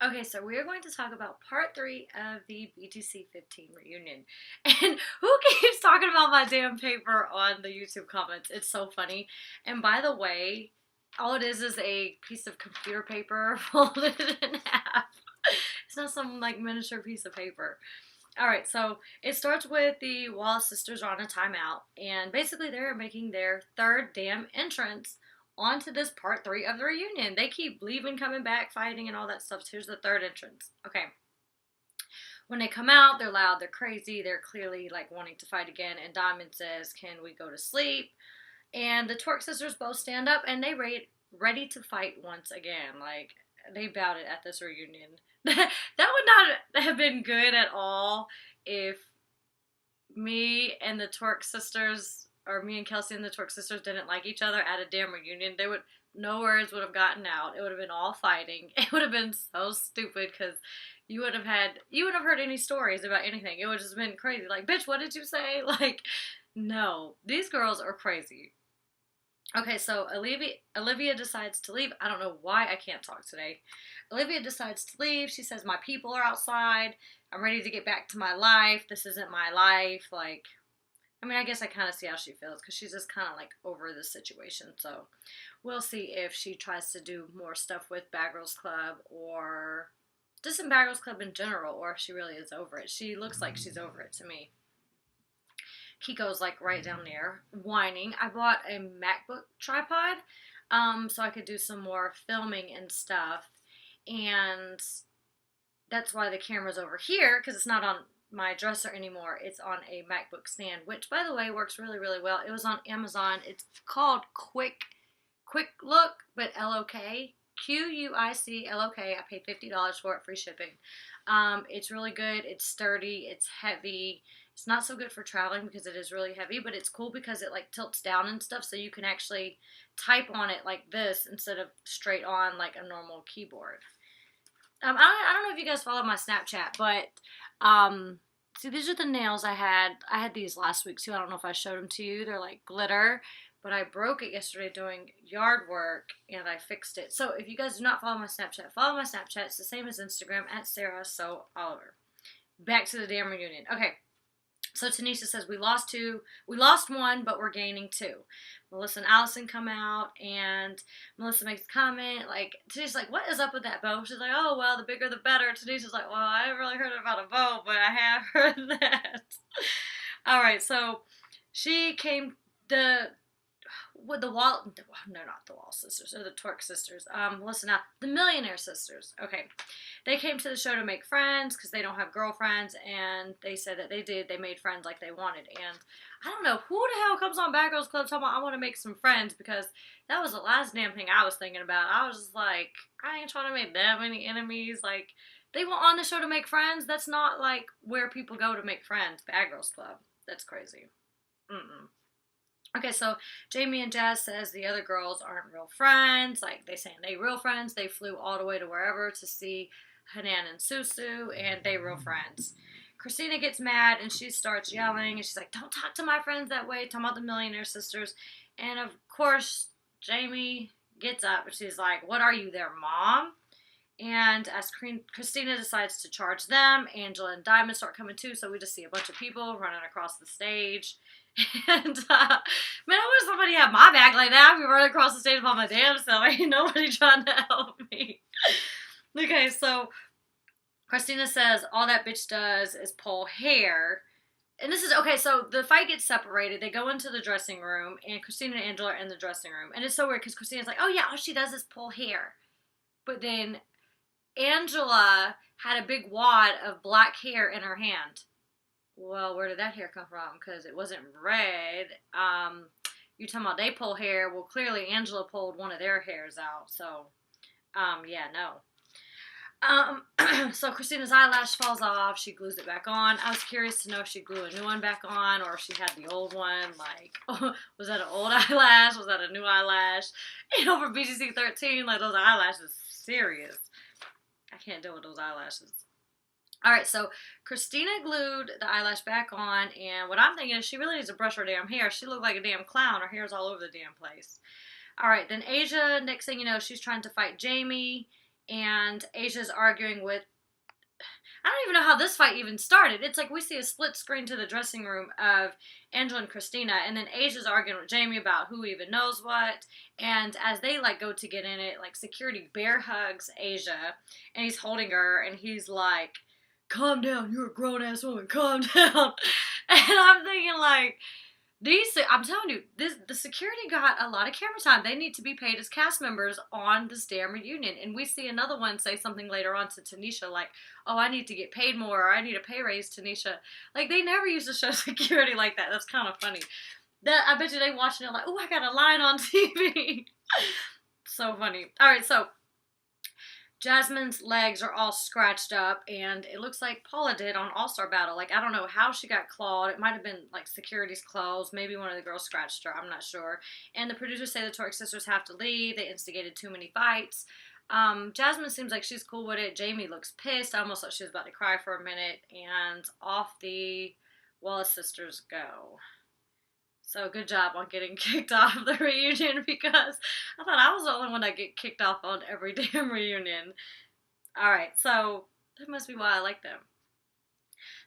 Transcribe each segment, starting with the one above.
Okay, so we are going to talk about part three of the BGC 15 reunion. And who keeps talking about my damn paper on the YouTube comments? It's so funny. And by the way, all it is a piece of computer paper folded in half. It's not some like miniature piece of paper. All right, so it starts with the Wallace sisters are on a timeout, and basically they're making their third damn entrance onto this part three of the reunion. They keep leaving, coming back, fighting, and all that stuff. So here's the third entrance. Okay. When they come out, they're loud, they're crazy, they're clearly like wanting to fight again. And Diamond says, "Can we go to sleep?" And the Twerk sisters both stand up and they ready to fight once again. Like they bowed it at this reunion. That would not have been good at all if me and the Twerk sisters, or me and Kelsey and the Twerk sisters, didn't like each other at a damn reunion. They would, no words would have gotten out. It would have been all fighting. It would have been so stupid because you wouldn't have heard any stories about anything. It would have just been crazy. Like, bitch, what did you say? Like, no, these girls are crazy. Okay, so Olivia decides to leave. I don't know why I can't talk today. Olivia decides to leave. She says, "My people are outside. I'm ready to get back to my life. This isn't my life." Like, I mean, I guess I kind of see how she feels because she's just kind of like over the situation. So we'll see if she tries to do more stuff with Bad Girls Club or just in Bad Girls Club in general, or if she really is over it. She looks like she's over it to me. Kiko's like right down there whining. I bought a MacBook tripod so I could do some more filming and stuff. And that's why the camera's over here because it's not on my dresser anymore. It's on a MacBook stand, which by the way works really, really well. It was on Amazon. It's called Quick Look, but LOK. QUICLOK. I paid $50 for it, free shipping. It's really good. It's sturdy. It's heavy. It's not so good for traveling because it is really heavy, but it's cool because it like tilts down and stuff, so you can actually type on it like this instead of straight on like a normal keyboard. I don't know if you guys follow my Snapchat, but see, these are the nails I had. I had these last week too. I don't know if I showed them to you. They're like glitter, but I broke it yesterday doing yard work and I fixed it. So if you guys do not follow my Snapchat, follow my Snapchat. It's the same as Instagram at Sarah So Oliver. Back to the damn reunion. Okay. So Tanisha says, we lost one, but we're gaining two. Melissa and Allison come out, and Melissa makes a comment, like, Tanisha's like, what is up with that bow? She's like, oh, well, the bigger the better. Tanisha's like, well, I haven't really heard about a bow, but I have heard that. All right, so she came, with the Wall, no, not the Wall sisters, or the Twerk sisters. Listen now, the Millionaire sisters. Okay, they came to the show to make friends because they don't have girlfriends, and they said that they did. They made friends like they wanted, and I don't know who the hell comes on Bad Girls Club talking about I want to make some friends because that was the last damn thing I was thinking about. I was just like, I ain't trying to make that many enemies. Like, they were on the show to make friends. That's not like where people go to make friends. Bad Girls Club. That's crazy. Mm-mm. Okay, so Jamie and Jazz says the other girls aren't real friends. Like they saying they real friends. They flew all the way to wherever to see Hanan and Susu, and they real friends. Christina gets mad and she starts yelling, and she's like, "Don't talk to my friends that way." Talking about the Millionaire sisters, and of course Jamie gets up and she's like, "What are you, their mom?" And as Christina decides to charge them, Angela and Diamond start coming too. So we just see a bunch of people running across the stage. And, man, I wish somebody had my back like that. I'd be running across the stage by my damn self. Ain't nobody trying to help me. Okay, so Christina says all that bitch does is pull hair. And this is, okay, so the fight gets separated. They go into the dressing room, and Christina and Angela are in the dressing room. And it's so weird because Christina's like, oh, yeah, all she does is pull hair. But then Angela had a big wad of black hair in her hand. Well, where did that hair come from? Because it wasn't red. You talking about they pull hair. Well, clearly Angela pulled one of their hairs out. So, yeah, no. So Christina's eyelash falls off. She glues it back on. I was curious to know if she glue a new one back on or if she had the old one. Like, was that an old eyelash? Was that a new eyelash? You know, for BGC 13, like, those eyelashes, serious. I can't deal with those eyelashes. Alright, so Christina glued the eyelash back on, and what I'm thinking is she really needs to brush her damn hair. She looked like a damn clown. Her hair's all over the damn place. Alright, then Asia, next thing you know, she's trying to fight Jamie, and Asia's arguing with, I don't even know how this fight even started. It's like we see a split screen to the dressing room of Angela and Christina, and then Asia's arguing with Jamie about who even knows what. And as they like go to get in it, like security bear hugs Asia, and he's holding her, and he's like, "Calm down, you're a grown ass woman. Calm down." And I'm thinking like, I'm telling you, the security got a lot of camera time. They need to be paid as cast members on this damn reunion. And we see another one say something later on to Tanisha like, "Oh, I need to get paid more, or I need a pay raise, Tanisha." Like, they never used to show security like that. That's kind of funny. That I bet you they watching it like, "Oh, I got a line on TV." So funny. All right, so Jasmine's legs are all scratched up, and it looks like Paula did on All Star Battle. Like, I don't know how she got clawed. It might have been like security's clothes. Maybe one of the girls scratched her. I'm not sure. And the producers say the Torque sisters have to leave. They instigated too many fights. Jasmine seems like she's cool with it. Jamie looks pissed. I almost thought she was about to cry for a minute. And off the Wallace sisters go. So good job on getting kicked off the reunion, because I thought I was the only one that get kicked off on every damn reunion. Alright, so that must be why I like them.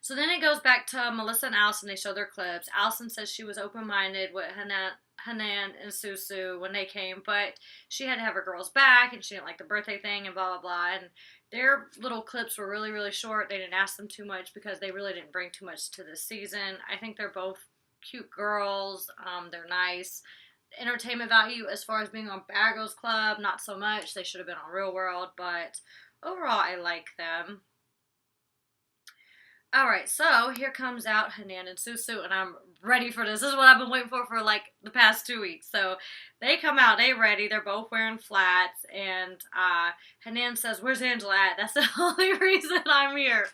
So then it goes back to Melissa and Allison. They show their clips. Allison says she was open-minded with Hanan and Susu when they came, but she had to have her girls back, and she didn't like the birthday thing, and blah, blah, blah. And their little clips were really, really short. They didn't ask them too much because they really didn't bring too much to this season. I think they're both cute girls. They're nice. Entertainment value as far as being on Bad Girls Club, not so much. They should have been on Real World, but overall I like them. Alright, so here comes out Hanan and Susu, and I'm ready for this. This is what I've been waiting for like the past 2 weeks. So they come out, they ready, they're both wearing flats, and Hanan says, "Where's Angela at? That's the only reason I'm here."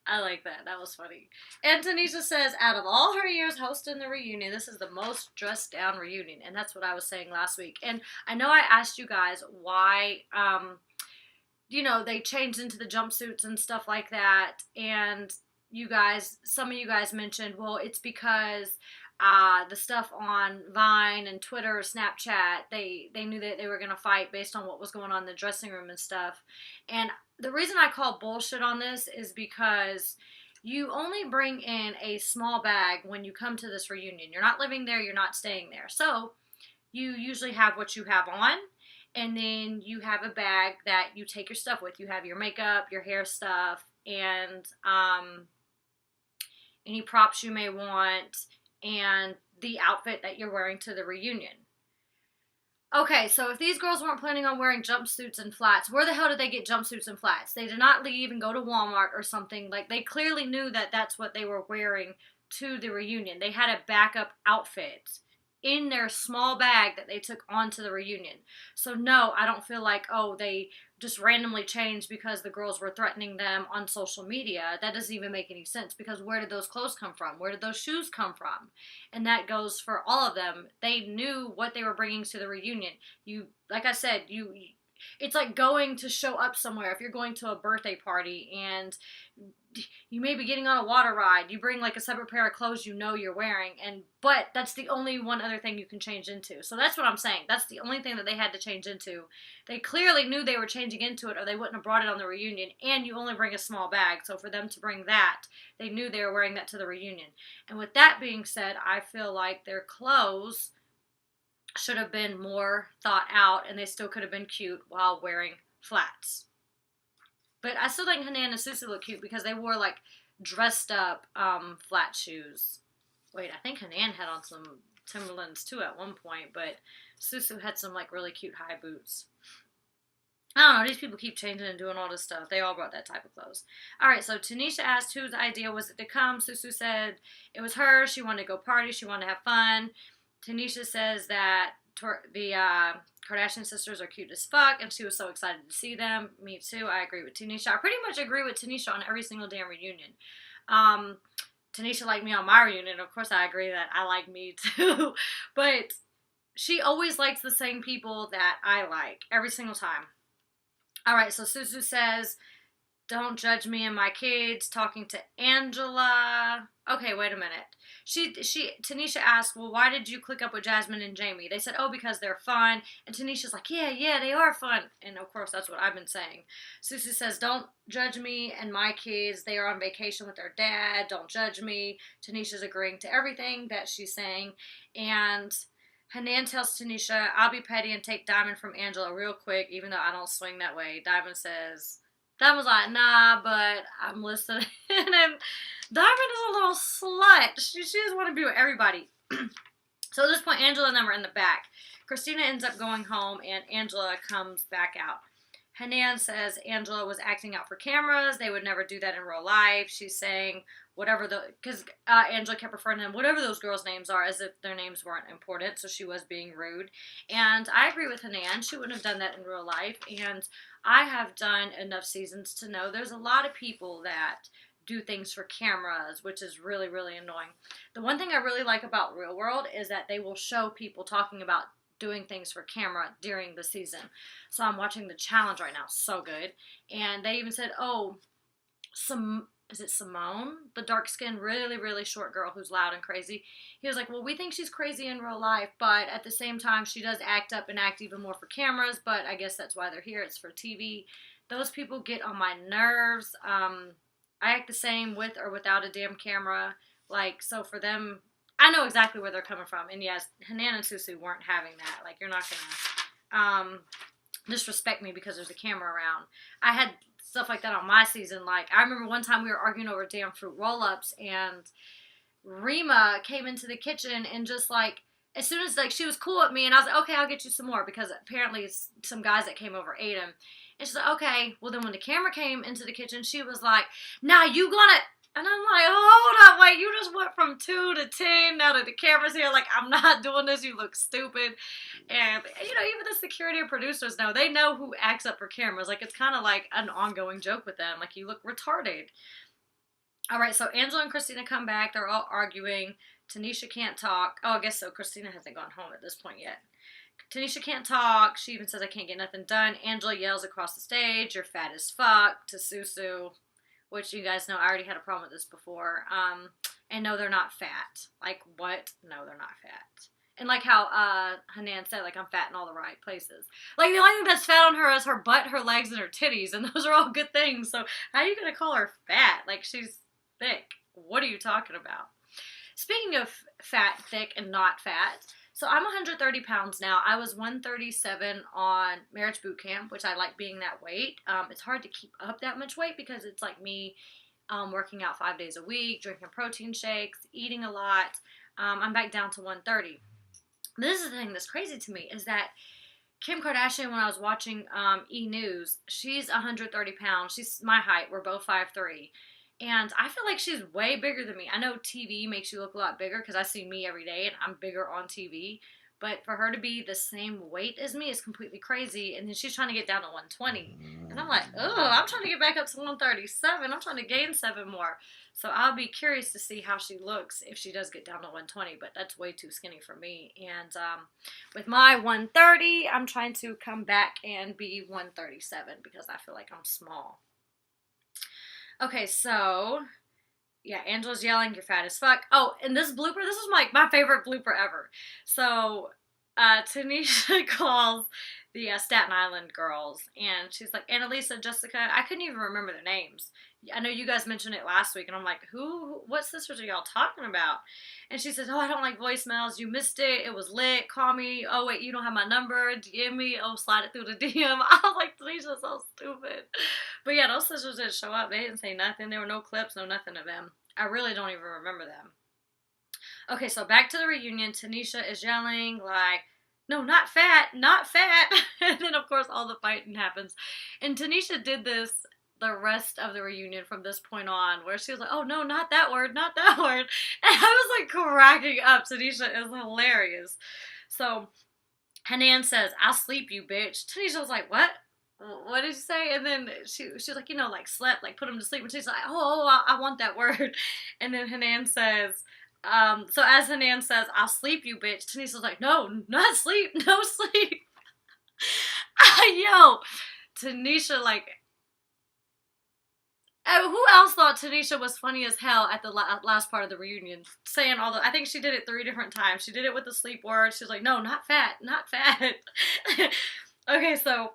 I like that. That was funny. And Tanisha says, out of all her years hosting the reunion, this is the most dressed down reunion. And that's what I was saying last week. And I know I asked you guys why, they changed into the jumpsuits and stuff like that. And some of you guys mentioned, well, it's because the stuff on Vine and Twitter, Snapchat, they knew that they were going to fight based on what was going on in the dressing room and stuff. And the reason I call bullshit on this is because you only bring in a small bag when you come to this reunion. You're not living there, you're not staying there. So you usually have what you have on, and then you have a bag that you take your stuff with. You have your makeup, your hair stuff, and any props you may want, and the outfit that you're wearing to the reunion. Okay, so if these girls weren't planning on wearing jumpsuits and flats, where the hell did they get jumpsuits and flats? They did not leave and go to Walmart or something. Like, they clearly knew that that's what they were wearing to the reunion. They had a backup outfit in their small bag that they took onto the reunion. So no, I don't feel like, oh, they just randomly changed because the girls were threatening them on social media. That doesn't even make any sense, because where did those clothes come from? Where did those shoes come from? And that goes for all of them. They knew what they were bringing to the reunion. Like I said, it's like going to show up somewhere. If you're going to a birthday party and you may be getting on a water ride, you bring like a separate pair of clothes you're wearing, but that's the only one other thing you can change into. So that's what I'm saying. That's the only thing that they had to change into. They clearly knew they were changing into it, or they wouldn't have brought it on the reunion, and you only bring a small bag. So for them to bring that, they knew they were wearing that to the reunion. And with that being said, I feel like their clothes should have been more thought out, and they still could have been cute while wearing flats. But I still think Hanan and Susu look cute because they wore like dressed up flat shoes. Wait, I think Hanan had on some Timberlands too at one point, but Susu had some like really cute high boots. I don't know, these people keep changing and doing all this stuff. They all brought that type of clothes. Alright, so Tanisha asked whose idea was it to come. Susu said it was hers. She wanted to go party. She wanted to have fun. Tanisha says that the Kardashian sisters are cute as fuck, and she was so excited to see them. Me too. I agree with Tanisha. I pretty much agree with Tanisha on every single damn reunion. Tanisha liked me on my reunion. Of course, I agree that I like me too. But she always likes the same people that I like every single time. Alright, so Susu says don't judge me and my kids, talking to Angela. Okay, wait a minute. Tanisha asked, well, why did you click up with Jasmine and Jamie? They said, oh, because they're fun. And Tanisha's like, yeah, they are fun. And of course, that's what I've been saying. Susie says, don't judge me and my kids. They are on vacation with their dad. Don't judge me. Tanisha's agreeing to everything that she's saying. And Hanan tells Tanisha, I'll be petty and take Diamond from Angela real quick, even though I don't swing that way. Diamond says, Diamond's like, nah, but I'm listening. And Diamond is a little slut. She just want to be with everybody. So at this point, Angela and them are in the back. Christina ends up going home, and Angela comes back out. Hanan says Angela was acting out for cameras. They would never do that in real life. She's saying because Angela kept referring to them, whatever those girls' names are, as if their names weren't important, so she was being rude. And I agree with Hanan. She wouldn't have done that in real life. And I have done enough seasons to know there's a lot of people that do things for cameras, which is really, really annoying. The one thing I really like about Real World is that they will show people talking about doing things for camera during the season. So I'm watching the challenge right now. So good. And they even said, is it Simone? The dark-skinned, really, really short girl who's loud and crazy. He was like, well, we think she's crazy in real life, but at the same time, she does act up and act even more for cameras, but I guess that's why they're here. It's for TV. Those people get on my nerves. I act the same with or without a damn camera. Like, so for them, I know exactly where they're coming from. And yes, Hanan and Susu weren't having that. Like, you're not going to disrespect me because there's a camera around. I had stuff like that on my season. Like, I remember one time we were arguing over damn fruit roll-ups, and Rima came into the kitchen and just, like, as soon as, like, she was cool with me, and I was like, okay, I'll get you some more, because apparently some guys that came over ate them. And she's like, okay. Well, then when the camera came into the kitchen, she was like, nah, you gonna... And I'm like, hold up, wait, you just went from 2 to 10, now that the camera's here, like, I'm not doing this, you look stupid. And, you know, even the security and producers know, they know who acts up for cameras. Like, it's kind of like an ongoing joke with them, like, you look retarded. All right, so Angela and Christina come back, they're all arguing. Tanisha can't talk. Oh, I guess so, Christina hasn't gone home at this point yet. Tanisha can't talk, she even says, I can't get nothing done. Angela yells across the stage, you're fat as fuck, to Susu. Which you guys know, I already had a problem with this before. And no, they're not fat. Like, what? No, they're not fat. And like how Hanan said, like, I'm fat in all the right places. Like, the only thing that's fat on her is her butt, her legs, and her titties. And those are all good things. So how are you going to call her fat? Like, she's thick. What are you talking about? Speaking of fat, thick, and not fat... So I'm 130 pounds now. I was 137 on marriage boot camp, which I like being that weight. It's hard to keep up that much weight because it's like me working out 5 days a week, drinking protein shakes, eating a lot. I'm back down to 130. This is the thing that's crazy to me is that Kim Kardashian, when I was watching E! News, she's 130 pounds. She's my height. We're both 5'3". And I feel like she's way bigger than me. I know TV makes you look a lot bigger because I see me every day and I'm bigger on TV. But for her to be the same weight as me is completely crazy. And then she's trying to get down to 120. And I'm like, oh, I'm trying to get back up to 137. I'm trying to gain 7 more. So I'll be curious to see how she looks if she does get down to 120. But that's way too skinny for me. And with my 130, I'm trying to come back and be 137 because I feel like I'm small. Okay, so, yeah, Angela's yelling, you're fat as fuck. Oh, and this blooper, this is my favorite blooper ever. So, Tanisha calls the Staten Island girls, and she's like, Annalisa, Jessica, I couldn't even remember their names. I know you guys mentioned it last week, and I'm like, what sisters are y'all talking about? And she says, oh, I don't like voicemails. You missed it. It was lit. Call me. Oh, wait, you don't have my number. DM me. Oh, slide it through the DM. I was like, Tanisha's so stupid. But yeah, those sisters didn't show up. They didn't say nothing. There were no clips, no nothing of them. I really don't even remember them. Okay, so back to the reunion. Tanisha is yelling like, no, not fat, not fat. And then, of course, all the fighting happens. And Tanisha did this the rest of the reunion from this point on, where she was like, oh, no, not that word, not that word. And I was, like, cracking up. Tanisha is hilarious. So, Hanan says, I'll sleep you, bitch. Tanisha was like, what? What did you say? And then she was like, you know, like, slept, like, put him to sleep. And she's like, I want that word. And then Hanan says... so as Hanan says, I'll sleep you, bitch, Tanisha's like, no, not sleep, no sleep. Yo, Tanisha, like, who else thought Tanisha was funny as hell at the last part of the reunion? Saying all the, I think she did it 3 different times. She did it with the sleep word. She was like, no, not fat, not fat. Okay, so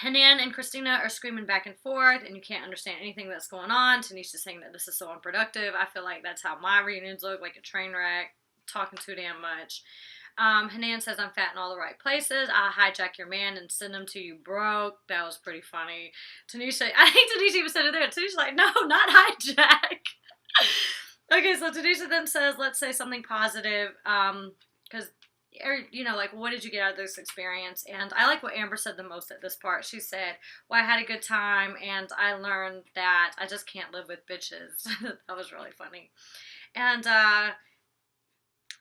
Hanan and Christina are screaming back and forth, and you can't understand anything that's going on. Tanisha's saying that this is so unproductive. I feel like that's how my reunions look, like a train wreck, talking too damn much. Hanan says, I'm fat in all the right places. I'll hijack your man and send him to you broke. That was pretty funny. Tanisha, I think Tanisha even said it there. Tanisha's like, no, not hijack. Okay, so Tanisha then says, let's say something positive. Because, you know, like, what did you get out of this experience? And I like what Amber said the most at this part. She said, well, I had a good time, and I learned that I just can't live with bitches. That was really funny. And,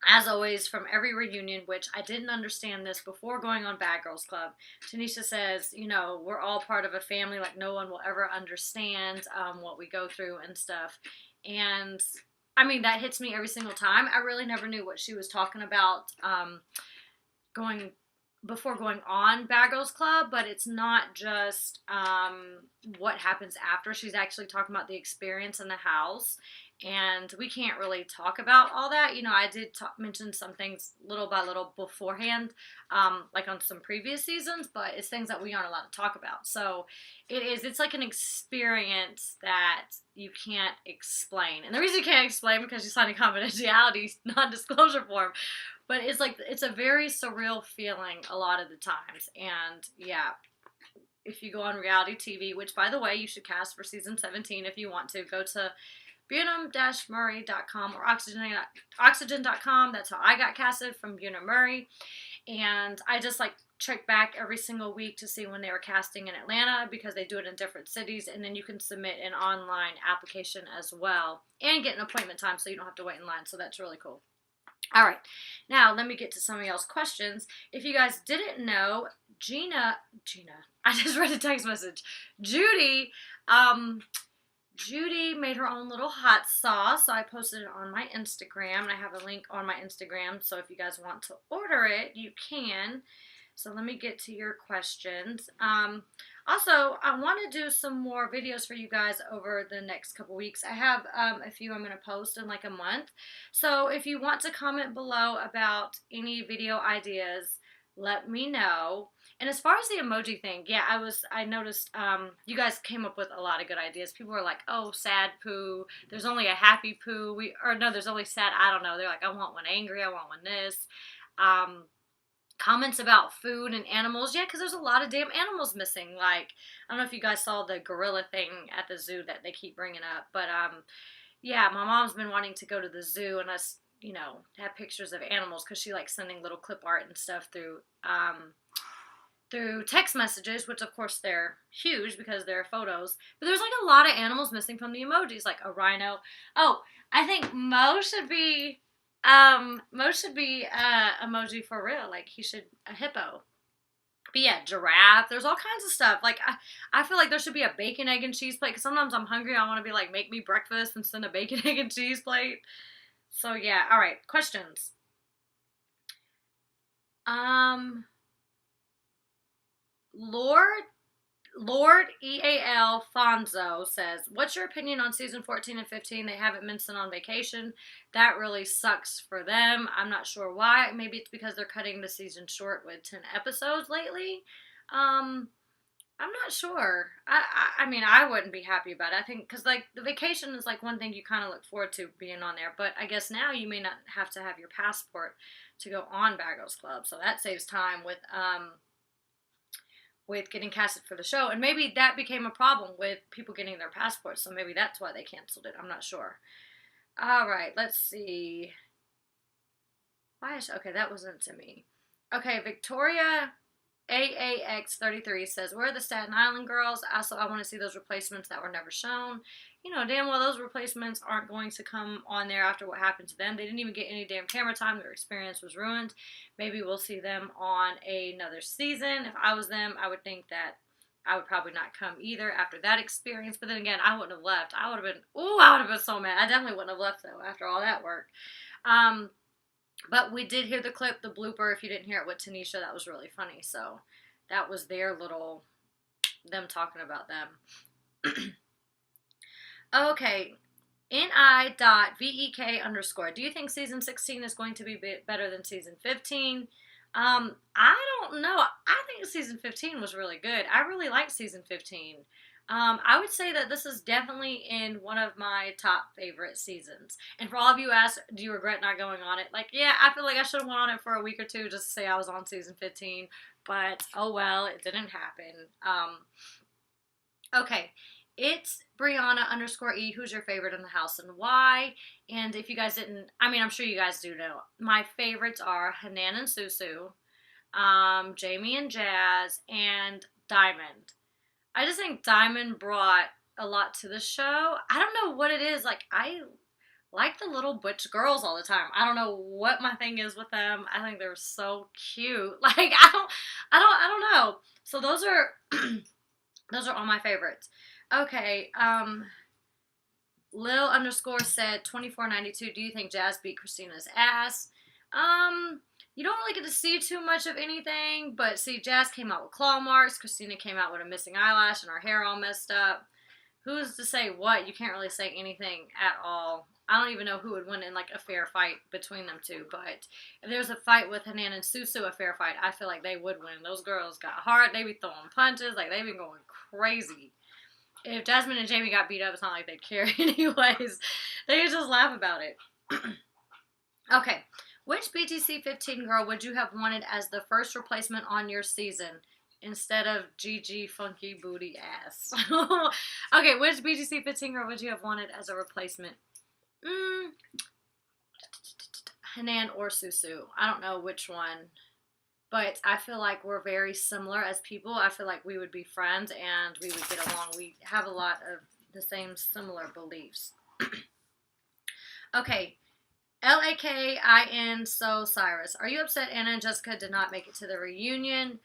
as always, from every reunion, which I didn't understand this before going on Bad Girls Club, Tanisha says, you know, we're all part of a family, like no one will ever understand what we go through and stuff. And, I mean, that hits me every single time. I really never knew what she was talking about before going on Bad Girls Club, but it's not just what happens after. She's actually talking about the experience in the house. And we can't really talk about all that. You know, I did mention some things little by little beforehand, like on some previous seasons, but it's things that we aren't allowed to talk about. So it's like an experience that you can't explain. And the reason you can't explain because you signed a confidentiality non-disclosure form. But it's like, it's a very surreal feeling a lot of the times. And yeah, if you go on reality TV, which by the way, you should cast for season 17 if you want to, go to Bunham-Murray.com or Oxygen.com. That's how I got casted, from Bunham Murray. And I just like check back every single week to see when they were casting in Atlanta, because they do it in different cities, and then you can submit an online application as well and get an appointment time so you don't have to wait in line. So that's really cool. All right, now let me get to some of y'all's questions. If you guys didn't know, Gina, I just read a text message. Judy made her own little hot sauce, so I posted it on my Instagram, and I have a link on my Instagram, so if you guys want to order it, you can. So let me get to your questions. Also, I want to do some more videos for you guys over the next couple weeks. I have a few I'm going to post in like a month. So if you want to comment below about any video ideas, let me know. And as far as the emoji thing, yeah, I noticed you guys came up with a lot of good ideas. People were like, oh, sad poo. There's only a happy poo. There's only sad. I don't know. They're like, I want one angry. I want one this. Comments about food and animals. Yeah, because there's a lot of damn animals missing. Like, I don't know if you guys saw the gorilla thing at the zoo that they keep bringing up. But, yeah, my mom's been wanting to go to the zoo and us, you know, have pictures of animals, because she likes sending little clip art and stuff through text messages, which of course they're huge because they're photos. But there's like a lot of animals missing from the emojis, like a rhino. Oh, I think Mo should be emoji for real. Like a hippo. But yeah, giraffe. There's all kinds of stuff. Like I feel like there should be a bacon, egg, and cheese plate, because sometimes I'm hungry. I want to be like, make me breakfast and send a bacon, egg, and cheese plate. So yeah, all right, questions. Lord EAL Fonzo says, what's your opinion on season 14 and 15? They haven't mentioned on vacation. That really sucks for them. I'm not sure why. Maybe it's because they're cutting the season short with 10 episodes lately. I'm not sure. I mean, I wouldn't be happy about it. I think, because like the vacation is like one thing you kind of look forward to being on there. But I guess now you may not have to have your passport to go on Bad Girls Club. So that saves time with getting casted for the show. And maybe that became a problem with people getting their passports, so maybe that's why they canceled it. I'm not sure. All right, let's see. Okay, that wasn't to me. Okay, Victoria AAX33 says, where are the Staten Island girls? Also, I want to see those replacements that were never shown. You know, damn well those replacements aren't going to come on there after what happened to them. They didn't even get any damn camera time. Their experience was ruined. Maybe we'll see them on another season. If I was them, I would think that I would probably not come either after that experience. But then again, I wouldn't have left. I would have been so mad. I definitely wouldn't have left, though, after all that work. But we did hear the clip, the blooper. If you didn't hear it with Tanisha, that was really funny. So that was them talking about them. Okay. ni.vek_. Do you think season 16 is going to be better than season 15? I don't know. I think season 15 was really good. I really liked season 15. I would say that this is definitely in one of my top favorite seasons. And for all of you who asked, do you regret not going on it? Like, yeah, I feel like I should have went on it for a week or two just to say I was on season 15. But, oh well, it didn't happen. Okay. It's Brianna_E. Who's your favorite in the house and why? And if you guys didn't, I mean, I'm sure you guys do know. My favorites are Hanan and Susu, Jamie and Jazz, and Diamond. I just think Diamond brought a lot to the show. I don't know what it is. Like, I like the little butch girls all the time. I don't know what my thing is with them. I think they're so cute. Like, I don't know. So those are those are all my favorites. Okay, Lil_ said 2492. Do you think Jazz beat Christina's ass? You don't really get to see too much of anything, but see, Jazz came out with claw marks. Christina came out with a missing eyelash and her hair all messed up. Who's to say what? You can't really say anything at all. I don't even know who would win in like a fair fight between them two, but if there's a fight with Hanan and Susu, a fair fight, I feel like they would win. Those girls got hard. They be throwing punches. Like, they been going crazy. If Jasmine and Jamie got beat up, it's not like they'd care anyways. They would just laugh about it. Okay. Which BGC 15 girl would you have wanted as the first replacement on your season instead of Gigi Funky Booty Ass? Okay, which BGC 15 girl would you have wanted as a replacement? Hanan or Susu. I don't know which one. But I feel like we're very similar as people. I feel like we would be friends and we would get along. We have a lot of the same similar beliefs. Okay. LAKIN So Cyrus. Are you upset Anna and Jessica did not make it to the reunion?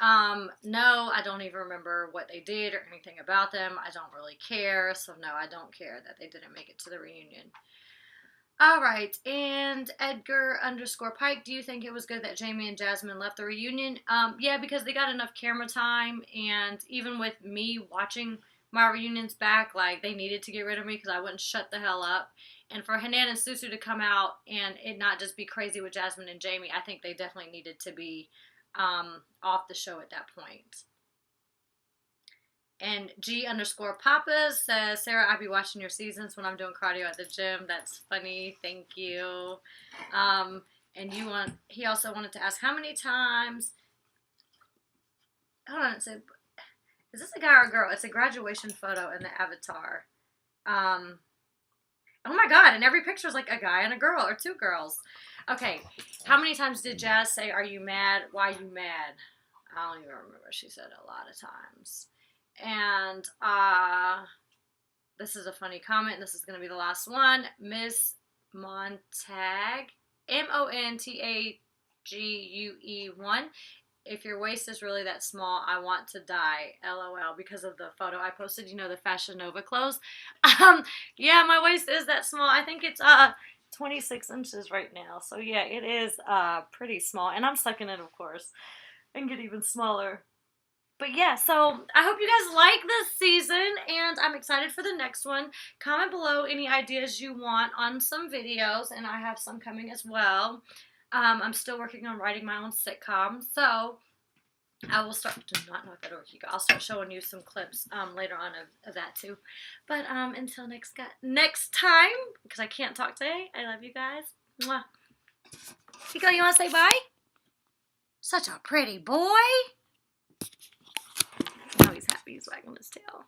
No, I don't even remember what they did or anything about them. I don't really care. So no, I don't care that they didn't make it to the reunion. Alright, and Edgar_Pike, do you think it was good that Jamie and Jasmine left the reunion? Yeah, because they got enough camera time, and even with me watching my reunions back, like, they needed to get rid of me because I wouldn't shut the hell up. And for Hanan and Susu to come out and it not just be crazy with Jasmine and Jamie, I think they definitely needed to be off the show at that point. And G_Papa says, Sarah, I be watching your seasons when I'm doing cardio at the gym. That's funny. Thank you. And he also wanted to ask how many times. Hold on, is this a guy or a girl? It's a graduation photo in the avatar. Oh my god, and every picture is like a guy and a girl or two girls. Okay, how many times did Jazz say, are you mad? Why you mad? I don't even remember. She said it a lot of times. And this is a funny comment. This is going to be the last one. Miss Montag, MONTAGUE1. If your waist is really that small, I want to die. LOL. Because of the photo I posted, you know, the Fashion Nova clothes. Yeah, my waist is that small. I think it's 26 inches right now. So yeah, it is pretty small. And I'm sucking it, of course, and get even smaller. But yeah, so I hope you guys like this season, and I'm excited for the next one. Comment below any ideas you want on some videos, and I have some coming as well. I'm still working on writing my own sitcom, so I will start. Do not know if that'll work. I'll start showing you some clips later on of that too. But until next time, because I can't talk today. I love you guys. Mwah. Pico, you want to say bye? Such a pretty boy. Now he's happy. He's wagging his tail.